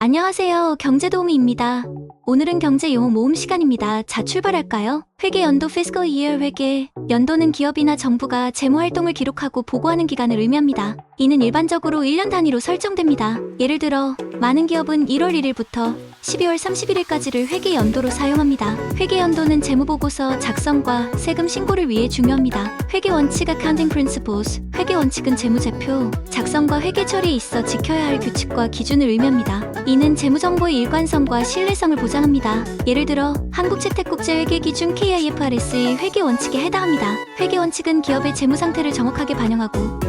안녕하세요. 경제도우미입니다. 오늘은 경제 용어 모음 시간입니다. 자, 출발할까요? 회계 연도 fiscal year 회계. 연도는 기업이나 정부가 재무 활동을 기록하고 보고하는 기간을 의미합니다. 이는 일반적으로 1년 단위로 설정됩니다. 예를 들어, 많은 기업은 1월 1일부터 12월 31일까지를 회계 연도로 사용합니다. 회계 연도는 재무보고서 작성과 세금 신고를 위해 중요합니다. 회계 원칙 accounting principles. 회계 원칙은 재무제표 작성과 회계 처리에 있어 지켜야 할 규칙과 기준을 의미합니다. 이는 재무정보의 일관성과 신뢰성을 보장합니다. 예를 들어 한국채택국제회계기준 KIFRS의 회계 원칙에 해당합니다. 회계 원칙은 기업의 재무 상태를 정확하게 반영하고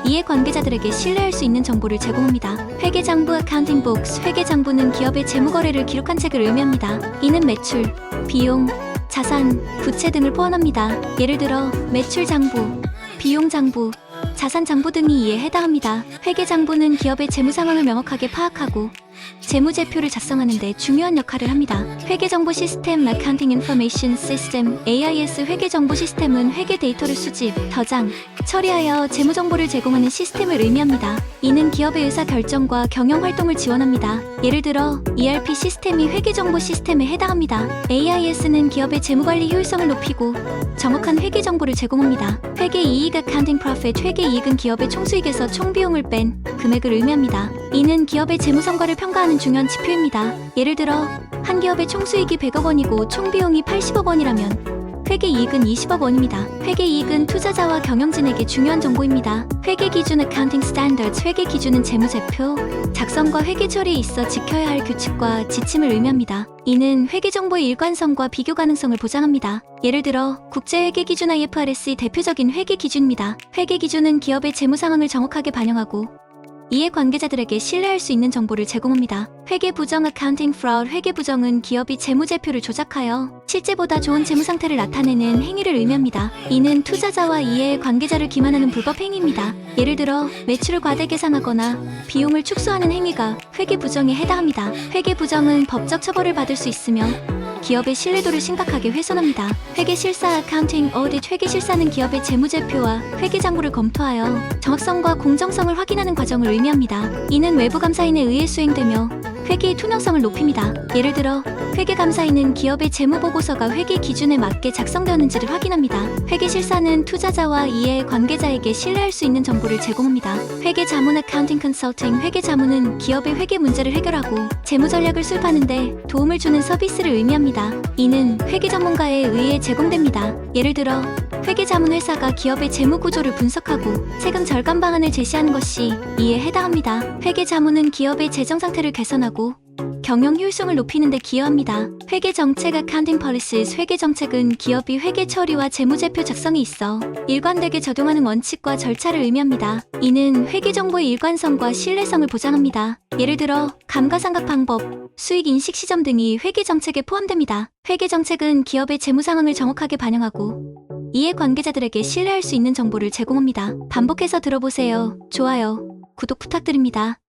이해 관계자들에게 신뢰할 수 있는 정보를 제공합니다. 회계장부 accounting books. 회계장부는 기업의 재무 거래를 기록한 책을 의미합니다. 이는 매출, 비용, 자산, 부채 등을 포함합니다. 예를 들어 매출장부, 비용장부, 자산장부 등이 이에 해당합니다. 회계장부는 기업의 재무 상황을 명확하게 파악하고 재무제표를 작성하는 데 중요한 역할을 합니다. 회계정보 시스템 Accounting Information System AIS. 회계정보 시스템은 회계 데이터를 수집, 저장, 처리하여 재무정보를 제공하는 시스템을 의미합니다. 이는 기업의 의사결정과 경영활동을 지원합니다. 예를 들어 ERP 시스템이 회계정보 시스템에 해당합니다. AIS는 기업의 재무관리 효율성을 높이고 정확한 회계정보를 제공합니다. 회계이익 Accounting Profit. 회계이익은 기업의 총수익에서 총비용을 뺀 금액을 의미합니다. 이는 기업의 재무성과를 평가하는 중요한 지표입니다. 예를 들어 한 기업의 총수익이 100억 원이고 총비용이 80억 원이라면 회계이익은 20억 원입니다. 회계이익은 투자자와 경영진에게 중요한 정보입니다. 회계기준 Accounting Standards. 회계기준은 재무제표 작성과 회계 처리에 있어 지켜야 할 규칙과 지침을 의미합니다. 이는 회계정보의 일관성과 비교 가능성을 보장합니다. 예를 들어 국제회계기준 IFRS의 대표적인 회계기준입니다. 회계기준은 기업의 재무 상황을 정확하게 반영하고 이해 관계자들에게 신뢰할 수 있는 정보를 제공합니다. 회계부정 Accounting Fraud. 회계부정은 기업이 재무제표를 조작하여 실제보다 좋은 재무 상태를 나타내는 행위를 의미합니다. 이는 투자자와 이해 관계자를 기만하는 불법 행위입니다. 예를 들어 매출을 과대 계산하거나 비용을 축소하는 행위가 회계부정에 해당합니다. 회계부정은 법적 처벌을 받을 수 있으며 기업의 신뢰도를 심각하게 훼손합니다. 회계실사 Accounting Audit. 회계실사는 기업의 재무제표와 회계장부를 검토하여 정확성과 공정성을 확인하는 과정을 의미합니다. 이는 외부 감사인에 의해 수행되며 회계의 투명성을 높입니다. 예를 들어 회계감사인은 기업의 재무보고서가 회계 기준에 맞게 작성되었는지를 확인합니다. 회계실사는 투자자와 이해 관계자에게 신뢰할 수 있는 정보를 제공합니다. 회계자문 Accounting Consulting. 회계자문은 기업의 회계 문제를 해결하고 재무 전략을 수립하는 데 도움을 주는 서비스를 의미합니다. 이는 회계 전문가에 의해 제공됩니다. 예를 들어 회계자문 회사가 기업의 재무 구조를 분석하고 세금 절감 방안을 제시하는 것이 이에 해당합니다. 회계자문은 기업의 재정 상태를 개선하고 경영 효율성을 높이는 데 기여합니다. 회계정책 Accounting Policies. 회계정책은 기업이 회계 처리와 재무제표 작성에 있어 일관되게 적용하는 원칙과 절차를 의미합니다. 이는 회계정보의 일관성과 신뢰성을 보장합니다. 예를 들어 감가상각 방법, 수익 인식 시점 등이 회계정책에 포함됩니다. 회계정책은 기업의 재무 상황을 정확하게 반영하고 이해 관계자들에게 신뢰할 수 있는 정보를 제공합니다. 반복해서 들어보세요. 좋아요, 구독 부탁드립니다.